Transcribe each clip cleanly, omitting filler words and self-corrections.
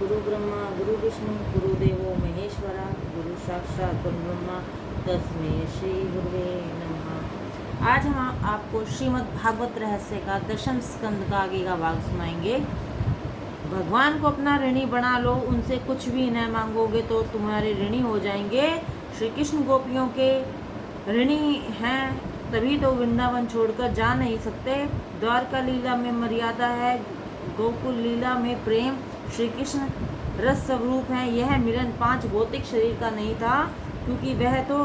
गुरु ब्रह्मा गुरु विष्णु गुरुदेवो महेश्वरा गुरु साक्षात परब्रह्मा तस्मै श्री गुरुवे नमः। आज हम आपको श्रीमद् भागवत रहस्य का 10वें स्कंद का आगे का भाग सुनाएंगे। भगवान को अपना ऋणी बना लो, उनसे कुछ भी न मांगोगे तो तुम्हारे ऋणी हो जाएंगे। श्री कृष्ण गोपियों के ऋणी हैं, तभी तो वृंदावन छोड़कर जा नहीं सकते। द्वारका लीला में मर्यादा है, गोकुल लीला में प्रेम। श्री कृष्ण रस स्वरूप हैं। यह मिलन 5 भौतिक शरीर का नहीं था, क्योंकि वह तो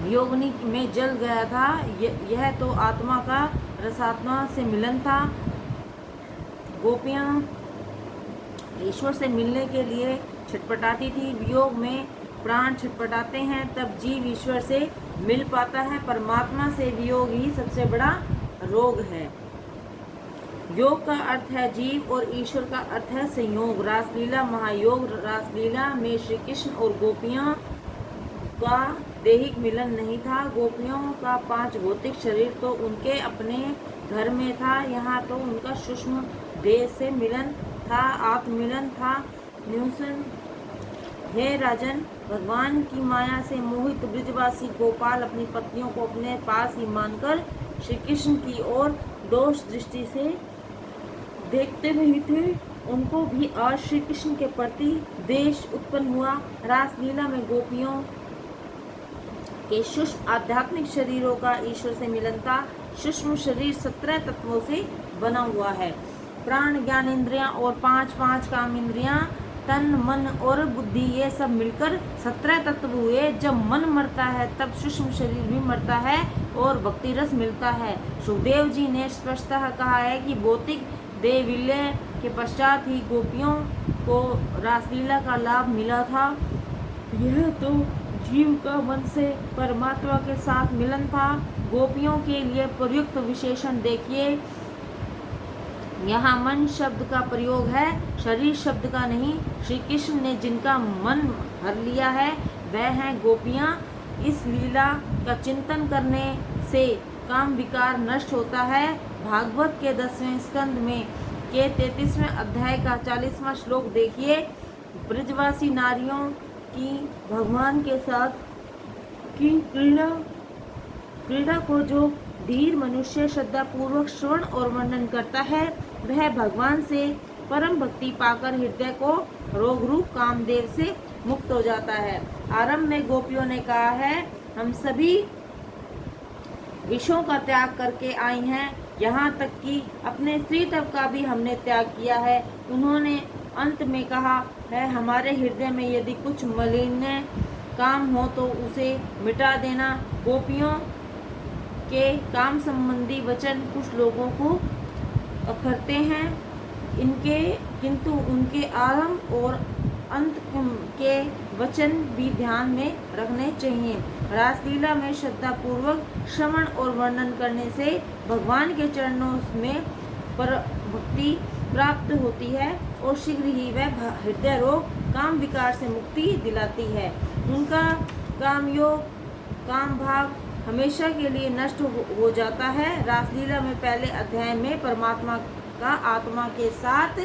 योगनी में जल गया था। यह तो आत्मा का रसात्मा से मिलन था। गोपियां ईश्वर से मिलने के लिए छटपटाती थी। वियोग में प्राण छटपटाते हैं, तब जीव ईश्वर से मिल पाता है। परमात्मा से वियोग ही सबसे बड़ा रोग है। योग का अर्थ है जीव और ईश्वर का अर्थ है संयोग। रासलीला महायोग। रासलीला में श्री कृष्ण और गोपियों का दैहिक मिलन नहीं था। गोपियों का 5 भौतिक शरीर तो उनके अपने घर में था, यहाँ तो उनका सूक्ष्म देह से मिलन था, आत्ममिलन था। न्यूसन हे राजन, भगवान की माया से मोहित ब्रजवासी गोपाल अपनी पत्नियों को अपने पास ही मानकर श्री कृष्ण की ओर दोष दृष्टि से देखते नहीं थे। उनको भी आज श्री कृष्ण के प्रति द्वेष उत्पन्न हुआ। रासलीला में गोपियों के सूक्ष्म आध्यात्मिक शरीरों का ईश्वर से मिलन था। सूक्ष्म शरीर 17 तत्वों से बना हुआ है। प्राण, ज्ञान इंद्रियां और 5 काम इंद्रियां, तन, मन और बुद्धि, ये सब मिलकर 17 तत्व हुए। जब मन मरता है तब सूक्ष्म शरीर भी मरता है और भक्ति रस मिलता है। सुखदेव जी ने स्पष्टतः कहा है कि भौतिक देह विलय के पश्चात ही गोपियों को रासलीला का लाभ मिला था। यह तो जीव का मन से परमात्मा के साथ मिलन था। गोपियों के लिए प्रयुक्त विशेषण देखिए। यहाँ मन शब्द का प्रयोग है, शरीर शब्द का नहीं। श्री कृष्ण ने जिनका मन हर लिया है वह हैं गोपियाँ। इस लीला का चिंतन करने से काम विकार नष्ट होता है। भागवत के 10वें स्कंद में के 33वें अध्याय का 40वां श्लोक देखिए। ब्रजवासी नारियों की भगवान के साथ की क्रीड़ा को जो धीर मनुष्य श्रद्धा पूर्वक श्रवण और वर्णन करता है, वह भगवान से परम भक्ति पाकर हृदय को रोग रूप कामदेव से मुक्त हो जाता है। आरंभ में गोपियों ने कहा है, हम सभी विषयों का त्याग करके आई हैं, यहाँ तक कि अपने स्त्रीत्व का भी हमने त्याग किया है। उन्होंने अंत में कहा है, हमारे हृदय में यदि कुछ मलिन काम हो तो उसे मिटा देना। गोपियों के काम संबंधी वचन कुछ लोगों को अखरते हैं, किंतु उनके आरंभ और अंत के वचन भी ध्यान में रखने चाहिए। रासलीला में श्रद्धा पूर्वक श्रवण और वर्णन करने से भगवान के चरणों में पर भक्ति प्राप्त होती है और शीघ्र ही वह हृदय रोग काम विकार से मुक्ति दिलाती है। उनका कामयोग काम भाव हमेशा के लिए नष्ट हो जाता है। रासलीला में पहले अध्याय में परमात्मा का आत्मा के साथ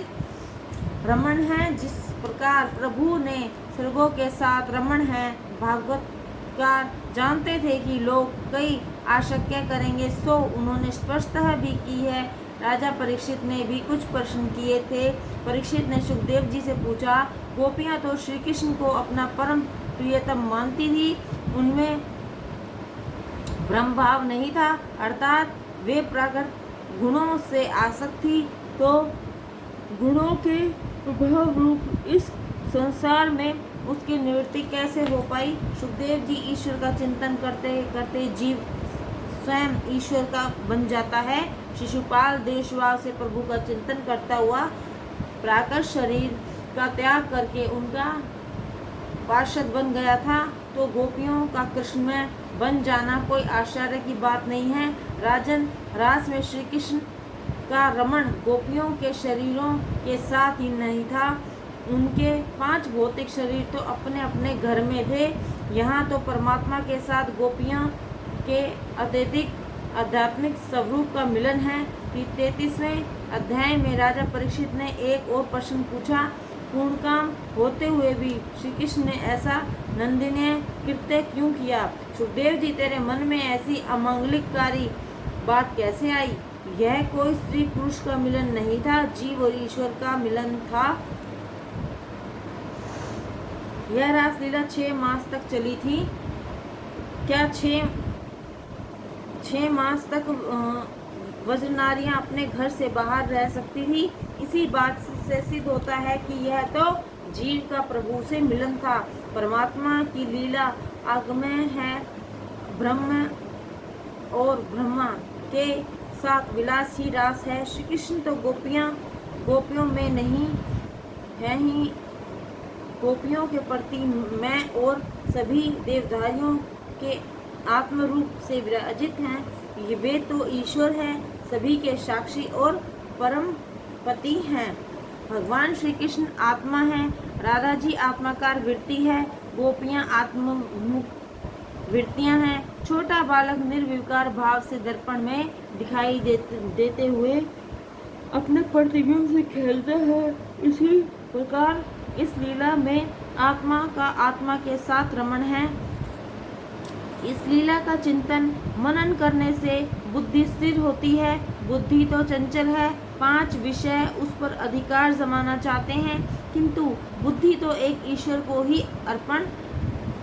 रमण है। जिस प्रकार प्रभु ने स्वर्गों के साथ रमण है, भागवतकार जानते थे कि लोग कई आशंका करेंगे, सो उन्होंने स्पष्टतः भी की है। राजा परीक्षित ने भी कुछ प्रश्न किए थे। परीक्षित ने सुखदेव जी से पूछा, गोपियां तो श्री कृष्ण को अपना परम प्रियतम मानती थी, उनमें ब्रह्म भाव नहीं था, अर्थात वे प्राकृत गुणों से आसक्त थी, तो गुणों के प्रभाव रूप इस संसार में उसकी निवृत्ति कैसे हो पाई। सुखदेव जी ईश्वर का चिंतन करते करते जीव स्वयं ईश्वर का बन जाता है। शिशुपाल देशवास से प्रभु का चिंतन करता हुआ प्राकृत शरीर का त्याग करके उनका पार्षद बन गया था, तो गोपियों का कृष्ण में बन जाना कोई आश्चर्य की बात नहीं है। राजन, रास में श्री कृष्ण का रमण गोपियों के शरीरों के साथ ही नहीं था। उनके 5 भौतिक शरीर तो अपने अपने घर में थे। यहाँ तो परमात्मा के साथ गोपियों के अत्यधिक आध्यात्मिक स्वरूप का मिलन है। 33वें अध्याय में राजा परीक्षित ने एक और प्रश्न पूछा। पूर्ण काम होते हुए भी श्री कृष्ण ने ऐसा नंदनीय कृत्य क्यों किया? सुखदेव जी, तेरे मन में ऐसी अमंगलिककारी बात कैसे आई? यह कोई स्त्री पुरुष का मिलन नहीं था, जीव और ईश्वर का मिलन था। यह रासलीला 6 मास तक चली थी। क्या 6 मास तक वज्रनारियां अपने घर से बाहर रह सकती थी? इसी बात से सिद्ध होता है कि यह तो जीव का प्रभु से मिलन था। परमात्मा की लीला आगमय है। ब्रह्म और ब्रह्मा के साथ विलास ही रास है। श्री कृष्ण तो गोपियों में नहीं है ही, गोपियों के प्रति मैं और सभी देवधारियों के आत्म रूप से विराजित हैं। ये वे तो ईश्वर हैं, सभी के साक्षी और परम पति हैं। भगवान श्री कृष्ण आत्मा है, राधा जी आत्माकार वृत्ति है, गोपियां आत्ममुख वृत्तियां हैं। छोटा बालक निर्विकार भाव से दर्पण में दिखाई देते हुए अपने प्रतिबिंब से खेलते हैं। इसी प्रकार इस लीला में आत्मा का आत्मा के साथ रमण है। इस लीला का चिंतन मनन करने से बुद्धि स्थिर होती है। बुद्धि तो चंचल है, 5 विषय उस पर अधिकार जमाना चाहते हैं, किंतु बुद्धि तो एक ईश्वर को ही अर्पण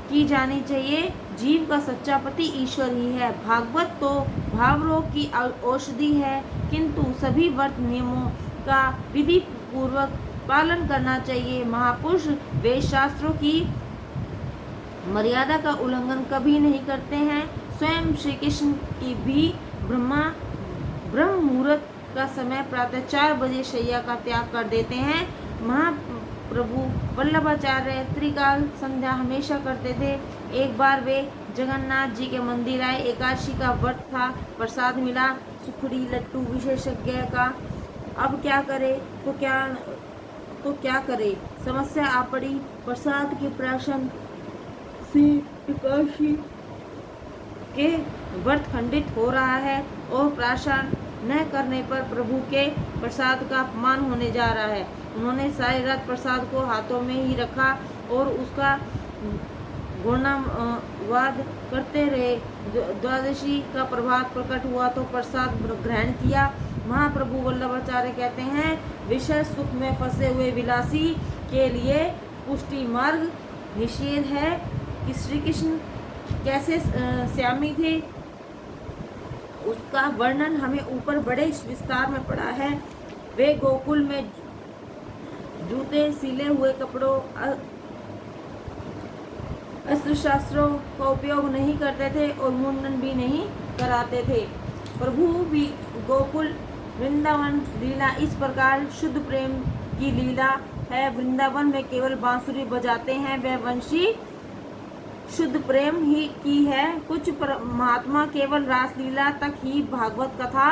की जानी चाहिए। जीव का सच्चा पति ईश्वर ही है। भागवत तो भावरोग की औषधि है, किंतु सभी व्रत नियमों का विधि पूर्वक पालन करना चाहिए। महापुरुष वेद शास्त्रों की मर्यादा का उल्लंघन कभी नहीं करते हैं। स्वयं श्री कृष्ण की भी ब्रह्म मुहूर्त का समय प्रातः 4 बजे शैया का त्याग कर देते हैं। महाप्रभु वल्लभाचार्य त्रिकाल संध्या हमेशा करते थे। एक बार वे जगन्नाथ जी के मंदिर आए। एकादशी का व्रत था, प्रसाद मिला, सुखड़ी लड्डू विशेषज्ञ का। अब क्या करे तो क्या करे, समस्या आ पड़ी। प्रसाद के प्राशन से एकादशी के व्रत खंडित हो रहा है और प्राशन न करने पर प्रभु के प्रसाद का अपमान होने जा रहा है। उन्होंने सारी रात प्रसाद को हाथों में ही रखा और उसका गुणवाद करते रहे। द्वादशी का प्रभात प्रकट हुआ तो प्रसाद ग्रहण किया। महाप्रभु वल्लभाचार्य कहते हैं, विषय सुख में फंसे हुए विलासी के लिए पुष्टि मार्ग निषेध है। कि श्री कृष्ण कैसे श्यामी थे उसका वर्णन हमें ऊपर बड़े विस्तार में पड़ा है। वे गोकुल में जूते, सिले हुए कपड़ों, अस्त्र शास्त्रों का उपयोग नहीं करते थे और मुंडन भी नहीं कराते थे। प्रभु भी गोकुल वृंदावन लीला इस प्रकार शुद्ध प्रेम की लीला है। वृंदावन में केवल बांसुरी बजाते हैं, वह वंशी शुद्ध प्रेम ही की है। कुछ महात्मा केवल रासलीला तक ही भागवत कथा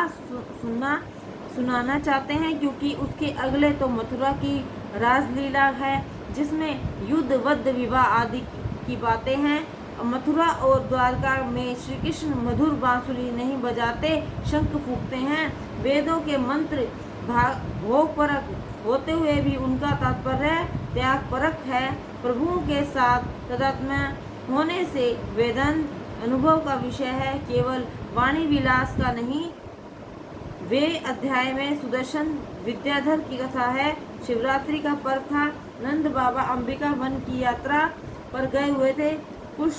सुनाना चाहते हैं, क्योंकि उसके अगले तो मथुरा की रासलीला है, जिसमें युद्ध, वध, विवाह आदि की बातें हैं। मथुरा और द्वारका में श्री कृष्ण मधुर बांसुरी नहीं बजाते, शंख फूंकते हैं। वेदों के मंत्र भोग परक होते हुए भी उनका तात्पर्य त्याग परक है। प्रभु के साथ तादात्म्य होने से वेदांत अनुभव का विषय है, केवल वाणी विलास का नहीं। वे अध्याय में सुदर्शन विद्याधर की कथा है। शिवरात्रि का पर्व था। नंद बाबा अंबिका वन की यात्रा पर गए हुए थे। कुछ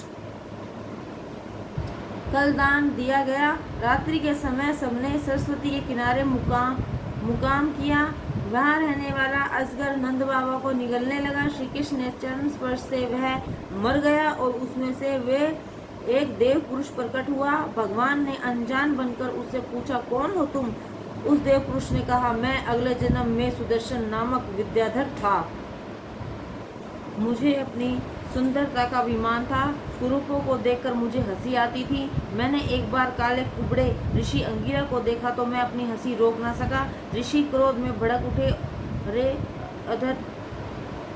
कल दान दिया गया। रात्रि के समय सबने सरस्वती के किनारे मुकाम किया। वहाँ रहने वाला अजगर नंद बाबा को निगलने लगा। श्री कृष्ण ने चरण स्पर्श से वह मर गया और उसमें से वे एक देव पुरुष प्रकट हुआ। भगवान ने अनजान बनकर उससे पूछा, कौन हो तुम? उस देव पुरुष ने कहा, मैं अगले जन्म में सुदर्शन नामक विद्याधर था। मुझे अपनी सुंदरता का अभिमान था। कुरूपों को देखकर मुझे हंसी आती थी। मैंने एक बार काले कुबड़े ऋषि अंगिरा को देखा तो मैं अपनी हंसी रोक ना सका। ऋषि क्रोध में भड़क उठे, अरे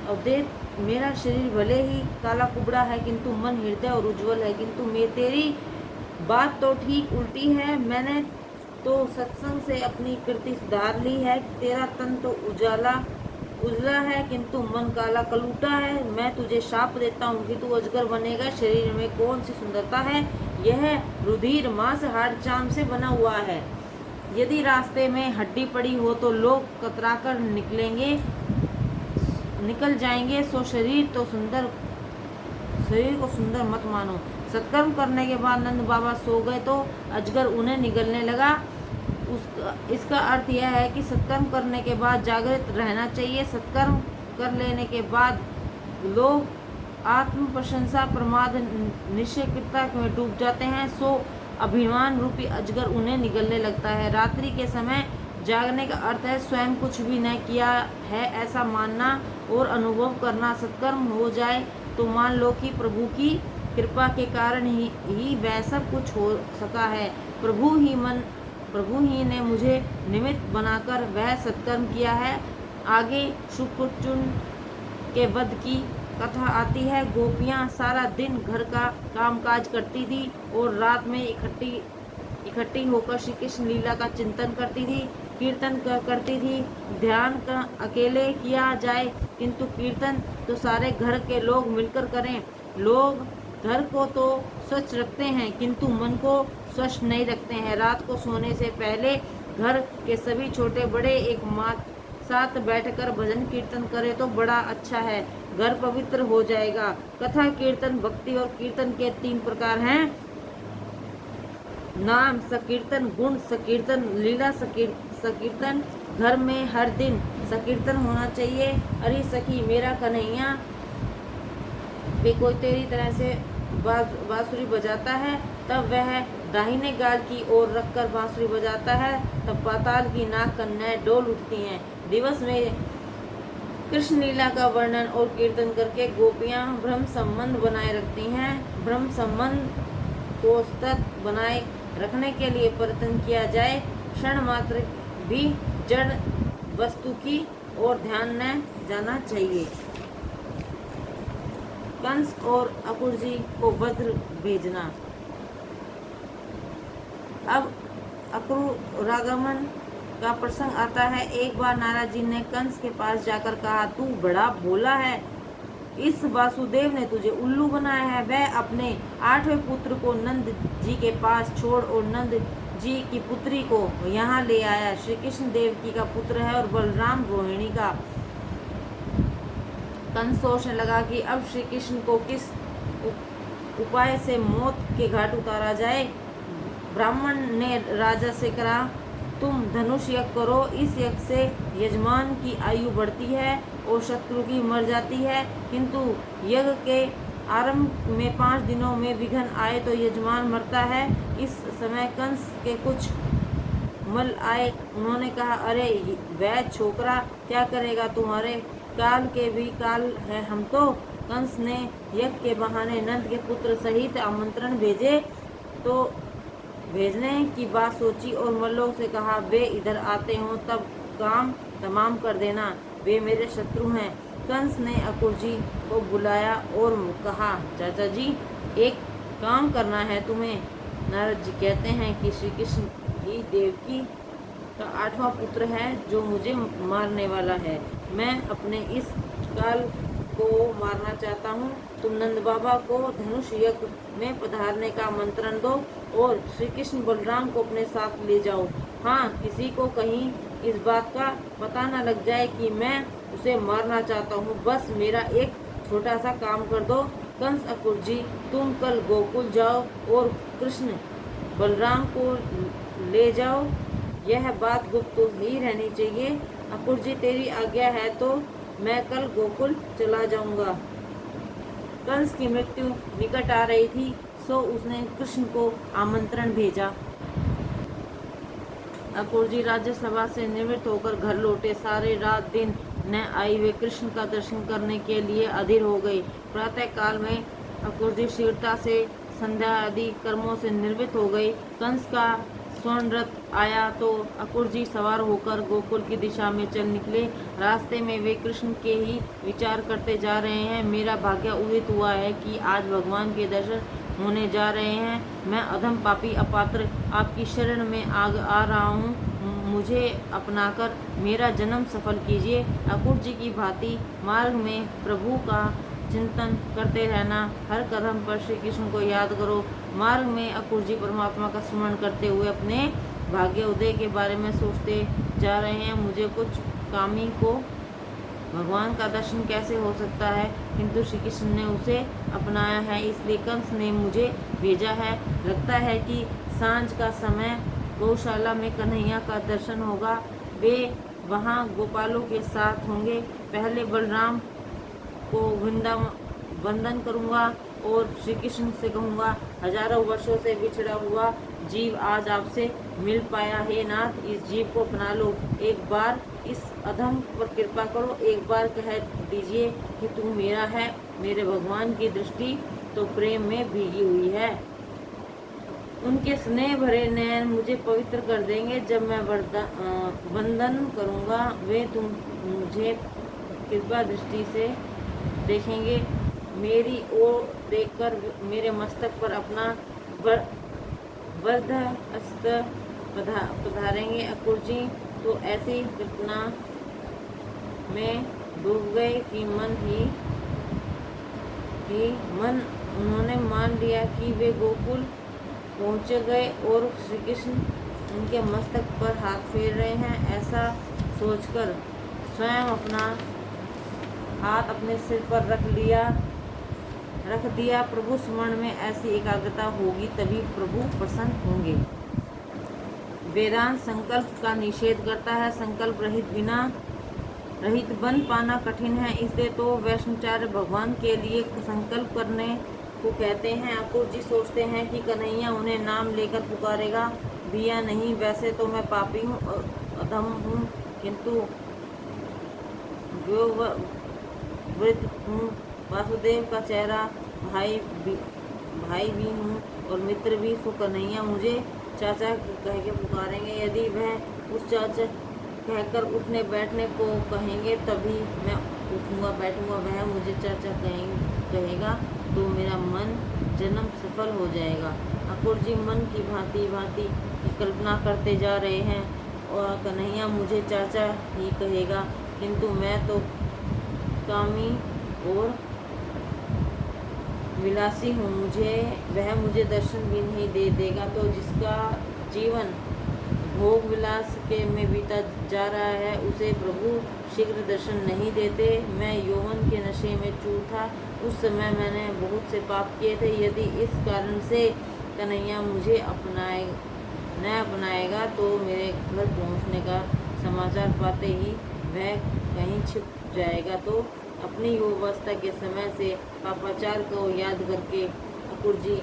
अवधेत, मेरा शरीर भले ही काला कुबड़ा है, किंतु मन हृदय और उज्जवल है। किंतु तेरी बात तो ठीक उल्टी है। मैंने तो सत्संग से अपनी कृति सुधार ली है। तेरा तन तो उजला है किंतु मन काला कलूटा है। मैं तुझे शाप देता हूँ कि तू अजगर बनेगा। शरीर में कौन सी सुंदरता है, यह रुधिर मांस हाड़ चाम से बना हुआ है। यदि रास्ते में हड्डी पड़ी हो तो लोग कतराकर निकल जाएंगे। सो शरीर को सुंदर मत मानो। सत्कर्म करने के बाद नंद बाबा सो गए तो अजगर उन्हें निगलने लगा। इसका अर्थ यह है कि सत्कर्म करने के बाद जागृत रहना चाहिए। सत्कर्म कर लेने के बाद लोग आत्म प्रशंसा प्रमाद निश्चयता में डूब जाते हैं। सो अभिमान रूपी अजगर उन्हें निगलने लगता है। रात्रि के समय जागने का अर्थ है स्वयं कुछ भी न किया है ऐसा मानना और अनुभव करना। सत्कर्म हो जाए तो मान लो कि प्रभु की कृपा के कारण ही वह सब कुछ हो सका है। प्रभु ही ने मुझे निमित्त बनाकर वह सत्कर्म किया है। आगे शुक्रचुन के वध की कथा आती है। गोपियाँ सारा दिन घर का कामकाज करती थी और रात में इकट्ठी होकर श्री कृष्ण लीला का चिंतन करती थी, कीर्तन करती थी। ध्यान का अकेले किया जाए किंतु कीर्तन तो सारे घर के लोग मिलकर करें। लोग घर को तो स्वच्छ रखते हैं किंतु मन को स्वच्छ नहीं रखते हैं। रात को सोने से पहले घर के सभी छोटे बड़े एक साथ बैठकर भजन कीर्तन करें तो बड़ा अच्छा है, घर पवित्र हो जाएगा। कथा कीर्तन भक्ति और कीर्तन के 3 प्रकार हैं, नाम संकीर्तन, गुण संकीर्तन, लीला संकीर्तन। घर में हर दिन संकीर्तन होना चाहिए। अरे सखी मेरा कन्हैया वे कोई तेरी तरह से बांसुरी बजाता है, तब वह दाहिने गाल की ओर रखकर बांसुरी बजाता है, तब पाताल की नाग कन्याएं डोल उठती हैं। दिवस में कृष्ण लीला का वर्णन और कीर्तन करके गोपियां ब्रह्म संबंध बनाए रखती हैं। ब्रह्म संबंध को सतत बनाए रखने के लिए प्रयत्न किया जाए। क्षण मात्र भी जड़ वस्तु की ओर ध्यान न जाना चाहिए। कंस और अकुर जी को वज्र भेजना। अब अक्रूरागमन का प्रसंग आता है। एक बार नारद जी ने कंस के पास जाकर कहा, तू बड़ा भोला है, इस वासुदेव ने तुझे उल्लू बनाया है। वह अपने 8वें पुत्र को नंद जी के पास छोड़ और नंद जी की पुत्री को यहाँ ले आया। श्री कृष्ण देवकी का पुत्र है और बलराम रोहिणी का। कंस सोचने लगा कि अब श्री कृष्ण को किस उपाय से मौत के घाट उतारा जाए। ब्राह्मण ने राजा से कहा, तुम धनुष यज्ञ करो। इस यज्ञ से यजमान की आयु बढ़ती है और शत्रु की मर जाती है, किंतु यज्ञ के आरंभ में 5 दिनों में विघ्न आए तो यजमान मरता है। इस समय कंस के कुछ मल आए। उन्होंने कहा, अरे वह छोकरा क्या करेगा, तुम्हारे काल के भी काल है हम तो। कंस ने यज्ञ के बहाने नंद के पुत्र सहित आमंत्रण भेजे तो भेजने की बात सोची और मल्लों से कहा, वे इधर आते हों तब काम तमाम कर देना, वे मेरे शत्रु हैं। कंस ने अकुर जी को बुलाया और कहा, चाचा जी एक काम करना है तुम्हें। नारद जी कहते हैं कि श्री कृष्ण ही देवकी का 8वां पुत्र है जो मुझे मारने वाला है। मैं अपने इस काल को मारना चाहता हूँ। तुम नंद बाबा को धनुष यज्ञ में पधारने का आमंत्रण दो और श्री कृष्ण बलराम को अपने साथ ले जाओ। हाँ, किसी को कहीं इस बात का पता न लग जाए कि मैं उसे मारना चाहता हूँ। बस मेरा एक छोटा सा काम कर दो। कंस अकुर जी, तुम कल गोकुल जाओ और कृष्ण बलराम को ले जाओ। यह बात गुप्त ही रहनी चाहिए। अकुर जी, तेरी आज्ञा है तो मैं कल गोकुल चला जाऊंगा। कंस की मृत्यु निकट आ रही थी, सो उसने कृष्ण को आमंत्रण भेजा। अकुर जी राज्यसभा से निवृत्त होकर घर लौटे। सारे रात दिन न आई, वे कृष्ण का दर्शन करने के लिए अधीर हो गई। प्रातः काल में अकुर जी शीघ्रता से संध्या आदि कर्मों से निवृत्त हो गई। कंस का स्वर्ण रथ आया तो अकुर जी सवार होकर गोकुल की दिशा में चल निकले। रास्ते में वे कृष्ण के ही विचार करते जा रहे हैं। मेरा भाग्य उदित हुआ है कि आज भगवान के दर्शन होने जा रहे हैं। मैं अधम पापी अपात्र आपकी शरण में आ रहा हूँ। मुझे अपनाकर मेरा जन्म सफल कीजिए। अकुर जी की भांति मार्ग में प्रभु का चिंतन करते रहना। हर कदम पर श्री कृष्ण को याद करो। मार्ग में अकुर जी परमात्मा का स्मरण करते हुए अपने भाग्य उदय के बारे में सोचते जा रहे हैं। मुझे कुछ कामी को भगवान का दर्शन कैसे हो सकता है, किंतु श्री कृष्ण ने उसे अपनाया है, इसलिए कंस ने मुझे भेजा है। लगता है कि सांझ का समय गौशाला में कन्हैया का दर्शन होगा। वे वहाँ गोपालों के साथ होंगे। पहले बलराम को वंदन करूंगा और श्री कृष्ण से कहूंगा, हजारों वर्षों से बिछड़ा हुआ जीव आज आपसे मिल पाया। हे नाथ, इस जीव को अपना लो। एक बार इस अधम पर कृपा करो। एक बार कह दीजिए कि तू मेरा है। मेरे भगवान की दृष्टि तो प्रेम में भीगी हुई है। उनके स्नेह भरे नयन मुझे पवित्र कर देंगे। जब मैं वंदन करूंगा, वे तुम मुझे कृपा दृष्टि से देखेंगे। मेरी ओर देखकर मेरे मस्तक पर अपना वरद हस्त पधारेंगे। अकुर जी तो ऐसी कल्पना में डूब गए कि मन उन्होंने मान लिया कि वे गोकुल पहुँच गए और श्री कृष्ण उनके मस्तक पर हाथ फेर रहे हैं। ऐसा सोचकर स्वयं अपना हाथ अपने सिर पर रख दिया। प्रभु स्मरण में ऐसी एकाग्रता होगी तभी प्रभु प्रसन्न होंगे। वेदांत संकल्प का निषेध करता है। संकल्प रहित बन पाना कठिन है। इसलिए तो वैष्णवाचार्य भगवान के लिए संकल्प करने को कहते हैं। अकुर जी सोचते हैं कि कन्हैया उन्हें नाम लेकर पुकारेगा भी या नहीं। वैसे तो मैं पापी हूँ, अधम हूँ, किंतु वृद्ध हूँ। वासुदेव का चेहरा भाई भी हूँ और मित्र भी। सो कन्हैया मुझे चाचा कह के पुकारेंगे। यदि वह उस चाचा कहकर उठने बैठने को कहेंगे तभी मैं उठूँगा बैठूँगा। वह मुझे चाचा कहेगा तो मेरा मन जन्म सफल हो जाएगा। अकुर जी मन की भांति की कल्पना करते जा रहे हैं और कन्हैया मुझे चाचा ही कहेगा, किंतु मैं तो कामी और विलासी हूँ। वह मुझे दर्शन भी नहीं दे देगा। तो जिसका जीवन भोग विलास के में बीता जा रहा है, उसे प्रभु शीघ्र दर्शन नहीं देते। मैं यौवन के नशे में चूर था। उस समय मैंने बहुत से पाप किए थे। यदि इस कारण से कन्हैया मुझे न अपनाएगा तो मेरे घर पहुँचने का समाचार पाते ही वह कहीं छिप जाएगा। तो अपनी युवावस्था के समय से पापाचार को याद करके अकुर जी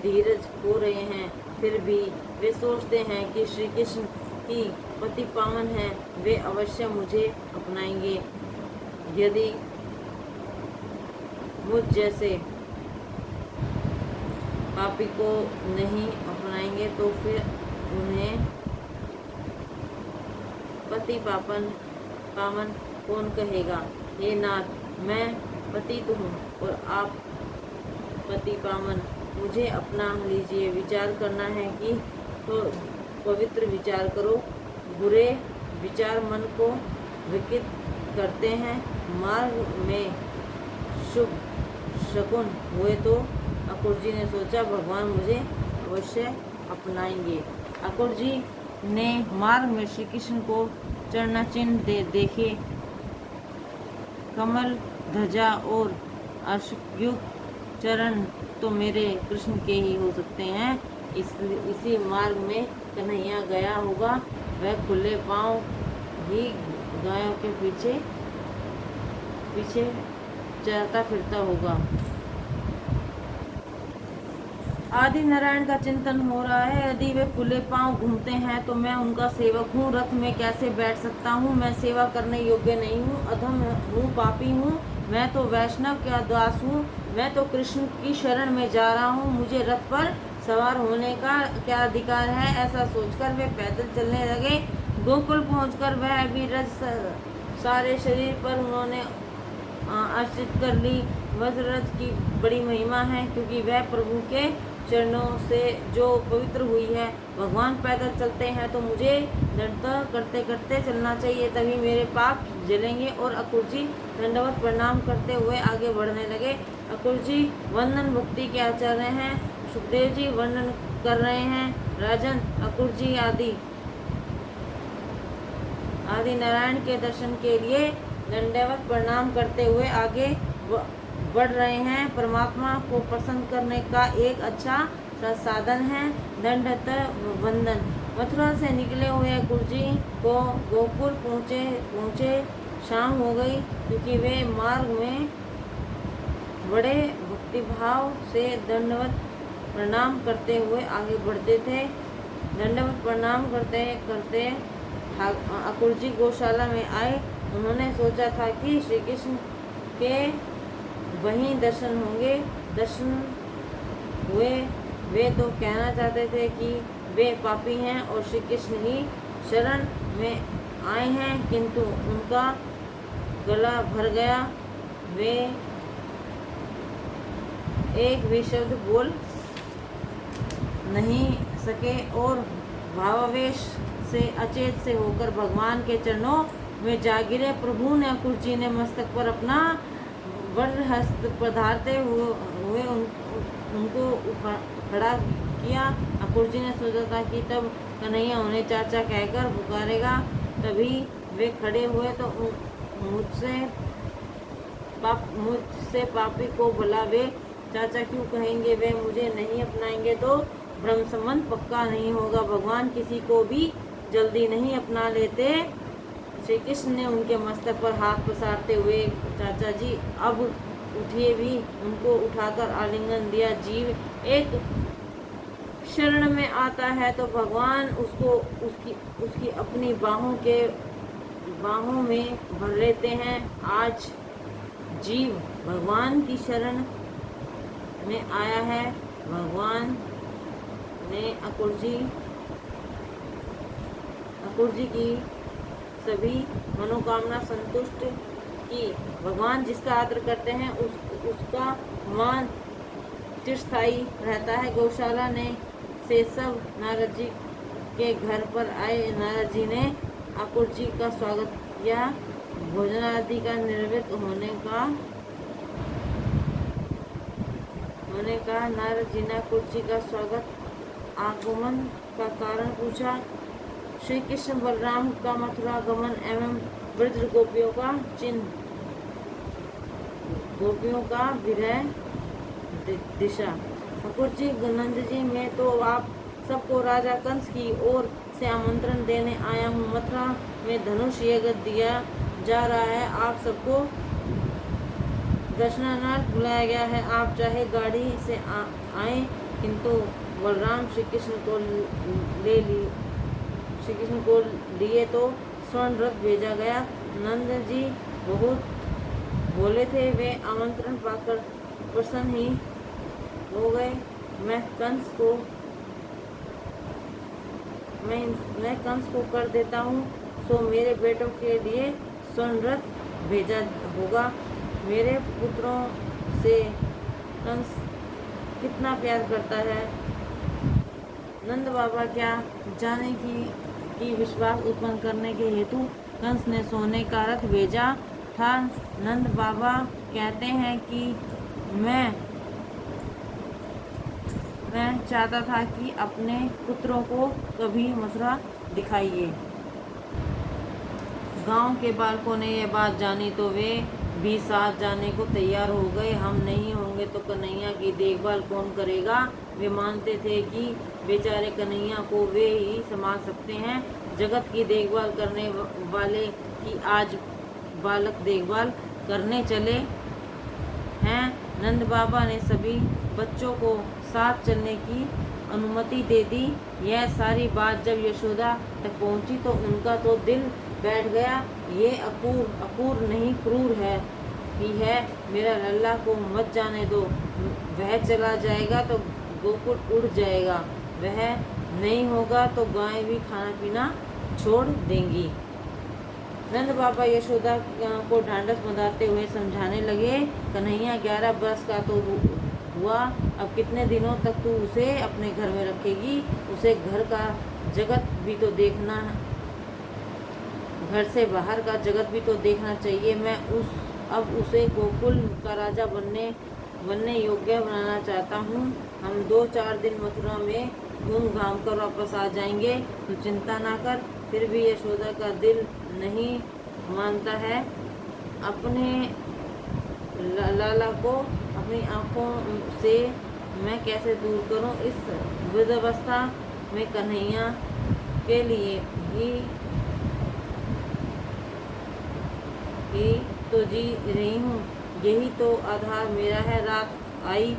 धीरज खो रहे हैं। फिर भी वे सोचते हैं कि श्री कृष्ण की पति पावन है, वे अवश्य मुझे अपनाएंगे। यदि मुझ जैसे पापी को नहीं अपनाएंगे तो फिर उन्हें पति पावन कौन कहेगा। हे नाथ, मैं पतित हूँ और आप पति पावन, मुझे अपना लीजिए। विचार करना है कि तो पवित्र विचार करो। बुरे विचार मन को विकृत करते हैं। मार्ग में शुभ शकुन हुए तो अकुर जी ने सोचा भगवान मुझे अवश्य अपनाएंगे। अकुर जी ने मार्ग में श्री कृष्ण को चरण चिन्ह देखे। कमल ध्वजा और अशोकयुक्त चरण तो मेरे कृष्ण के ही हो सकते हैं। इसी मार्ग में कन्हैया गया होगा। वह खुले पांव ही गायों के पीछे चरता फिरता होगा। आदि नारायण का चिंतन हो रहा है। यदि वे खुले पांव घूमते हैं तो मैं उनका सेवक हूँ। रथ में कैसे बैठ सकता हूँ? मैं सेवा करने योग्य नहीं हूँ, अधम हूँ, पापी हूँ। मैं तो वैष्णव का दास हूँ। मैं तो कृष्ण की शरण में जा रहा हूँ। मुझे रथ पर सवार होने का क्या अधिकार है। ऐसा सोचकर वे पैदल चलने लगे। गोकुल पहुंचकर वह भी रज सारे शरीर पर उन्होंने आश्रित कर ली। वज्ररथ की बड़ी महिमा है, क्योंकि वह प्रभु के चरणों से जो पवित्र हुई है। भगवान पैदल चलते हैं तो मुझे दंडता करते करते चलना चाहिए, तभी मेरे पाप जलेंगे। और अक्रूर जी दंडवत प्रणाम करते हुए आगे बढ़ने लगे। अक्रूर जी वंदन भक्ति के आचार्य हैं। सुखदेव जी वर्णन कर रहे हैं। राजन, अक्रूर जी आदि नारायण के दर्शन के लिए दंडवत प्रणाम करते हुए आगे बढ़ रहे हैं। परमात्मा को प्रसन्न करने का एक अच्छा साधन है दंडवत वंदन। मथुरा से निकले हुए अक्रूर जी को गोकुल पहुँचे शाम हो गई, क्योंकि वे मार्ग में बड़े भक्तिभाव से दंडवत प्रणाम करते हुए आगे बढ़ते थे। दंडवत प्रणाम करते करते अक्रूर जी गौशाला में आए। उन्होंने सोचा था कि श्री कृष्ण के वहीं दर्शन होंगे। दर्शन हुए। वे तो कहना चाहते थे कि वे पापी हैं और श्री कृष्ण ही शरण में आए हैं, किंतु उनका गला भर गया। वे एक भी शब्द बोल नहीं सके और भावावेश से अचेत से होकर भगवान के चरणों में जा गिरे। प्रभु ने अक्रूर जी ने मस्तक पर अपना वज्र हस्त पधारते हुए उनको खड़ा किया। अक्रूर जी ने सोचा था कि तब कन्हैया उन्हें चाचा कहकर पुकारेगा। तभी वे खड़े हुए तो मुझसे पापी को भला वे चाचा क्यों कहेंगे। वे मुझे नहीं अपनाएंगे तो ब्रह्म संबंध पक्का नहीं होगा। भगवान किसी को भी जल्दी नहीं अपना लेते। श्री कृष्ण ने उनके मस्तक पर हाथ पसारते हुए, चाचा जी अब उठिए भी उनको उठाकर आलिंगन दिया। जीव एक शरण में आता है तो भगवान उसको उसकी अपनी बाहों में भर लेते हैं। आज जीव भगवान की शरण में आया है। भगवान ने अक्रूर जी की सभी मनोकामना संतुष्ट की। भगवान जिसका आदर करते हैं उसका मान चिरस्थायी रहता है। गौशाला ने से सब नारद जी के घर पर आए। नारद जी ने अक्रूर जी का स्वागत किया। भोजन आदि का निर्वृत्त होने का नारद जी ने अक्रूर जी का स्वागत आगमन का कारण पूछा। श्री कृष्ण बलराम का मथुरा गमन एवं ब्रज गोपियों का चिन्ह, गोपियों का विरह दिशा। अक्रूर जी, नंद जी, मैं तो आप सबको राजा कंस की ओर से आमंत्रण देने आया हूँ। मथुरा में धनुष यज्ञ दिया जा रहा है। आप सबको दर्शनार्थ बुलाया गया है। आप चाहे गाड़ी से आए, किंतु बलराम श्री कृष्ण को लिए तो स्वर्ण रथ भेजा गया। नंद जी बहुत भोले थे। वे आमंत्रण पाकर प्रसन्न ही हो गए। मैं कंस को कर देता हूँ, सो मेरे बेटों के लिए स्वर्ण रथ भेजा होगा। मेरे पुत्रों से कंस कितना प्यार करता है। नंद बाबा क्या जाने कि विश्वास उत्पन्न करने के हेतु कंस ने सोने का रथ भेजा था। नंद बाबा कहते हैं कि मैं चाहता था कि अपने पुत्रों को कभी मथुरा दिखाइए। गांव के बालकों ने यह बात जानी तो वे भी साथ जाने को तैयार हो गए। हम नहीं होंगे तो कन्हैया की देखभाल कौन करेगा। वे मानते थे कि बेचारे कन्हैया को वे ही संभाल सकते हैं। जगत की देखभाल करने वाले की आज बालक देखभाल करने चले हैं। नंद बाबा ने सभी बच्चों को साथ चलने की अनुमति दे दी। यह सारी बात जब यशोदा तक पहुंची तो उनका तो दिल बैठ गया। ये अक्रूर नहीं क्रूर है ही है। मेरा लल्ला को मत जाने दो, वह चला जाएगा तो गोकुल उड़ जाएगा। वह नहीं होगा तो गाय भी खाना पीना छोड़ देंगी। नंद बाबा यशोदा को ढांढस बंधाते हुए समझाने लगे, कन्हैया 11 बरस का तो हुआ, अब कितने दिनों तक तू उसे अपने घर में रखेगी? उसे घर का जगत भी तो देखना, घर से बाहर का जगत भी तो देखना चाहिए। मैं अब उसे गोकुल का राजा बनने योग्य बनाना चाहता हूँ। हम 2-4 दिन मथुरा में घूम घाम कर वापस आ जाएंगे, तो चिंता ना कर। फिर भी यशोदा का दिल नहीं मानता है। अपने लाला को अपनी आंखों से मैं कैसे दूर करूं? इस वृद्धावस्था में कन्हैया के लिए ही तो जी रही हूँ, यही तो आधार मेरा है। रात आई,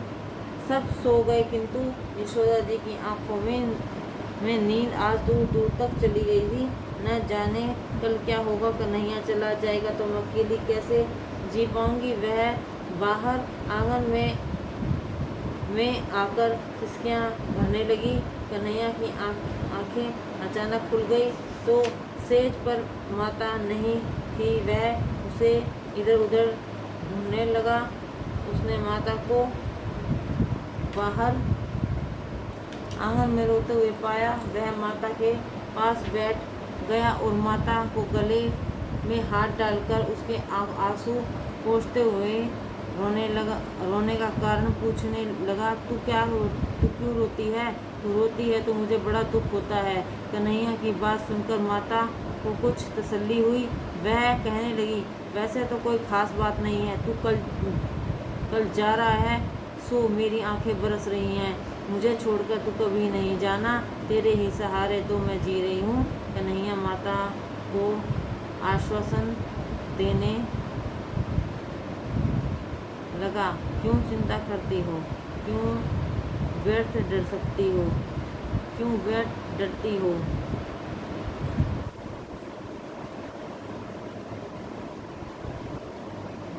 सब सो गए, किंतु यशोदा जी की आंखों में नींद आज दूर दूर तक चली गई थी। न जाने कल क्या होगा, कन्हैया चला जाएगा तो मैं अकेली कैसे जी पाऊंगी। वह बाहर आंगन में आकर सिसकियां भरने लगी। कन्हैया की आंखें अचानक खुल गई तो सेज पर माता नहीं थी। वह उसे इधर उधर ढूंढने लगा। उसने माता को बाहर आंगन में रोते हुए पाया। वह माता के पास बैठ गया और माता को गले में हाथ डालकर उसके आंसू पोंछते हुए रोने का कारण पूछने लगा। तू क्यों रोती है? तू रोती है तो मुझे बड़ा दुख होता है। कन्हैया की बात सुनकर माता को कुछ तसल्ली हुई। वह कहने लगी, वैसे तो कोई खास बात नहीं है। तू कल जा रहा है सो मेरी आंखें बरस रही हैं। मुझे छोड़कर तू कभी नहीं जाना, तेरे ही सहारे तो मैं जी रही हूँ। कन्हैया माता को आश्वासन देने लगा, क्यों चिंता करती हो? क्यों व्यर्थ डर सकती हो? क्यों व्यर्थ डरती हो?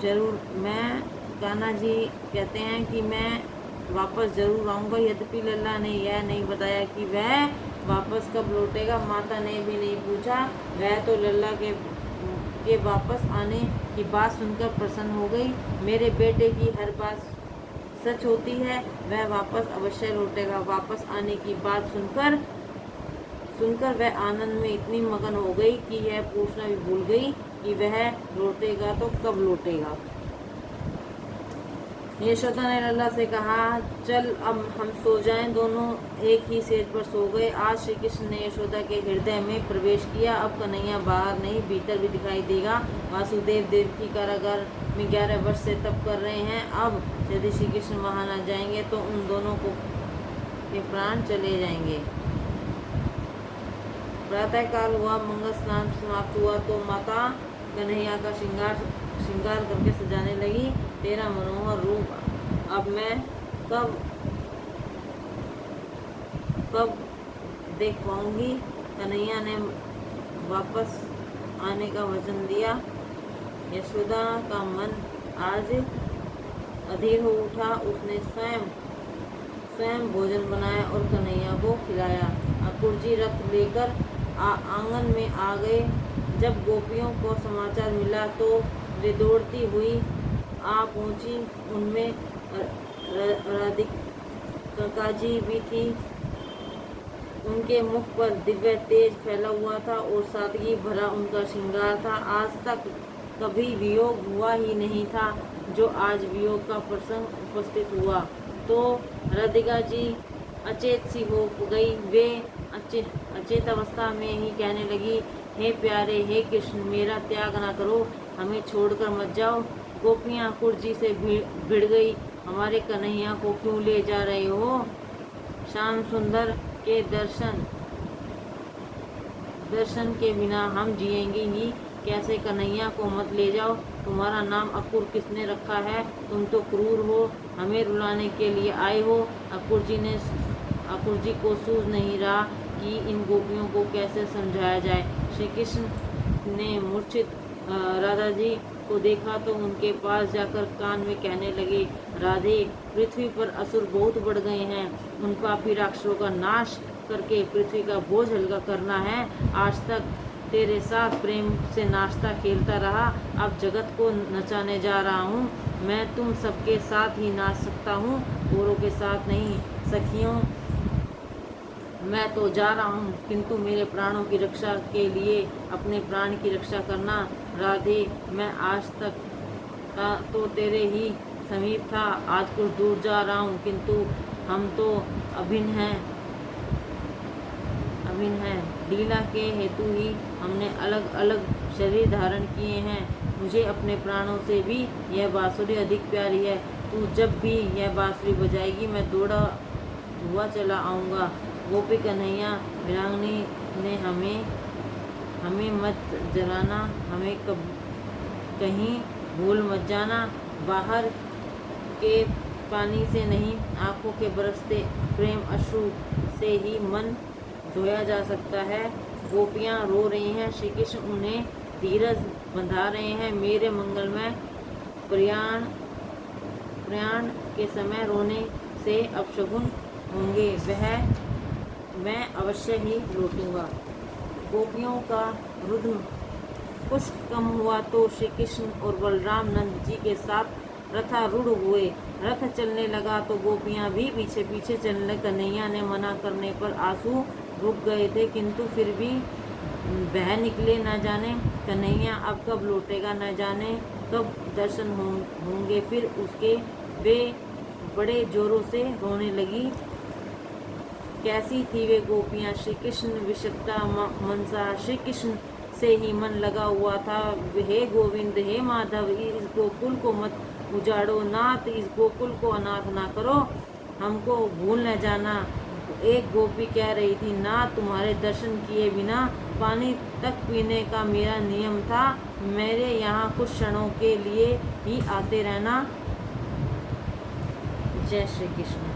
जरूर, मैं कान्हा जी कहते हैं कि मैं वापस जरूर आऊँगा। यद्यपि लल्ला ने यह नहीं बताया कि वह वापस कब लौटेगा। माता ने भी नहीं पूछा। वह तो लल्ला के वापस आने की बात सुनकर प्रसन्न हो गई। मेरे बेटे की हर बात सच होती है, वह वापस अवश्य लौटेगा। वापस आने की बात सुनकर वह आनंद में इतनी मगन हो गई कि यह पूछना भी भूल गई कि वह लौटेगा तो कब लौटेगा। यशोदा ने लल्ला से कहा, चल अब हम सो जाएं। दोनों एक ही सेज पर सो गए। आज श्री कृष्ण ने यशोदा के हृदय में प्रवेश किया। अब कन्हैया बाहर नहीं भीतर भी दिखाई देगा। वासुदेव देवकी कारागार में 11 वर्ष से तप कर रहे हैं। अब यदि श्री कृष्ण वहां न जाएंगे तो उन दोनों के प्राण चले जाएंगे। प्रातःकाल हुआ, मंगल स्नान समाप्त हुआ तो माता कन्हैया का श्रृंगार करके सजाने लगी। तेरा मनोहर रूप अब मैं कब देख पाऊंगी? कन्हैया ने वापस आने का वचन दिया। यशोदा का मन आज अधीर हो उठा। उसने स्वयं भोजन बनाया और कन्हैया को खिलाया। अक्रूर जी रथ लेकर आंगन में आ गए। जब गोपियों को समाचार मिला तो वे दौड़ती हुई आ पहुंची। उनमें राधिका जी भी थी। उनके मुख पर दिव्य तेज फैला हुआ था और सादगी भरा उनका श्रृंगार था। आज तक कभी वियोग हुआ ही नहीं था, जो आज वियोग का प्रसंग उपस्थित हुआ तो राधिका जी अचेत सी हो गई। वे अचेत अवस्था में ही कहने लगी, हे प्यारे, हे कृष्ण, मेरा त्याग ना करो, हमें छोड़कर मत जाओ। गोपियाँ अक्रूर जी से भिड़ गई, हमारे कन्हैया को क्यों ले जा रहे हो? श्याम सुंदर के दर्शन के बिना हम जिएंगे ही कैसे? कन्हैया को मत ले जाओ। तुम्हारा नाम अक्रूर किसने रखा है? तुम तो क्रूर हो, हमें रुलाने के लिए आए हो। अक्रूर जी को सूझ नहीं रहा कि इन गोपियों को कैसे समझाया जाए। श्री कृष्ण ने मूर्छित राधा जी को देखा तो उनके पास जाकर कान में कहने लगे, राधे, पृथ्वी पर असुर बहुत बढ़ गए हैं। उन पापी राक्षसों का नाश करके पृथ्वी का बोझ हल्का करना है। आज तक तेरे साथ प्रेम से नाचता खेलता रहा, अब जगत को नचाने जा रहा हूँ। मैं तुम सबके साथ ही नाच सकता हूँ, औरों के साथ नहीं। सखियों, मैं तो जा रहा हूँ, किंतु मेरे प्राणों की रक्षा के लिए अपने प्राण की रक्षा करना। राधे, मैं आज तक का तो तेरे ही समीप था, आज कुछ दूर जा रहा हूँ, किंतु हम तो अभिन्न हैं। लीला के हेतु ही हमने अलग अलग शरीर धारण किए हैं। मुझे अपने प्राणों से भी यह बांसुरी अधिक प्यारी है। तू जब भी यह बांसुरी बजाएगी, मैं दौड़ा हुआ चला आऊँगा। गोपी कन्हैया, वीरांगनी ने हमें मत जलाना, हमें कहीं भूल मत जाना। बाहर के पानी से नहीं, आंखों के बरसते प्रेम अश्रु से ही मन धोया जा सकता है। गोपियाँ रो रही हैं, श्री कृष्ण उन्हें धीरज बंधा रहे हैं। मेरे मंगलमय प्रयाण के समय रोने से अपशगुन होंगे, मैं अवश्य ही लौटूंगा। गोपियों का रुद्र कुछ कम हुआ तो श्री कृष्ण और बलराम नंद जी के साथ रथारूढ़ हुए। रथ चलने लगा तो गोपियां भी पीछे पीछे चलने। कन्हैया ने मना करने पर आंसू रुक गए थे, किंतु फिर भी बह निकले। न जाने कन्हैया अब कब लौटेगा, न जाने कब दर्शन होंगे। फिर उसके वे बड़े जोरों से रोने लगी। कैसी थी वे गोपियाँ! श्री कृष्ण विशक्ता मनसा, श्री कृष्ण से ही मन लगा हुआ था। हे गोविंद, हे माधव, इस गोकुल को मत उजाड़ो, नाथ इस गोकुल को अनाथ ना करो, हमको भूल न जाना। एक गोपी कह रही थी, नाथ तुम्हारे दर्शन किए बिना पानी तक पीने का मेरा नियम था, मेरे यहाँ कुछ क्षणों के लिए ही आते रहना। जय श्री कृष्ण।